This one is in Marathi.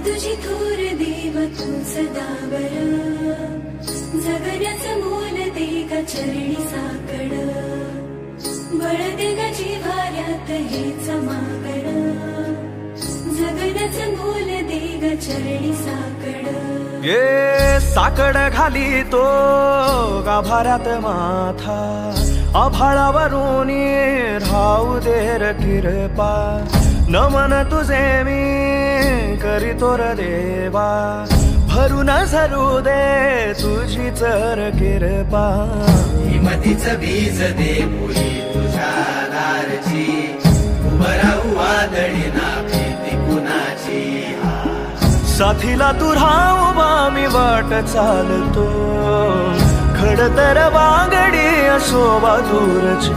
तुझी थोर देव तू सदा बरा, जगण्याचं मोल दे ग चरणी साकड, बळ दे ग जिव्हाऱ्यात हेच मागण, जगण्याचं मोल दे ग चरणी साकड. ये साकड घाली तो गाभाऱ्यात माथा, आभाळावरून राहू दे र कृपा, नमन तुझे मी करीतो र देवा, भरून झरू दे तुझी चर कृपा. हिमतीचं बीज दे पुरी तुझ्या दारची, उभं राहू वादळी ना भीती कुणाची. साथीला तू राहू मी वाट चालतो, खडतर वागडी असो दूरची.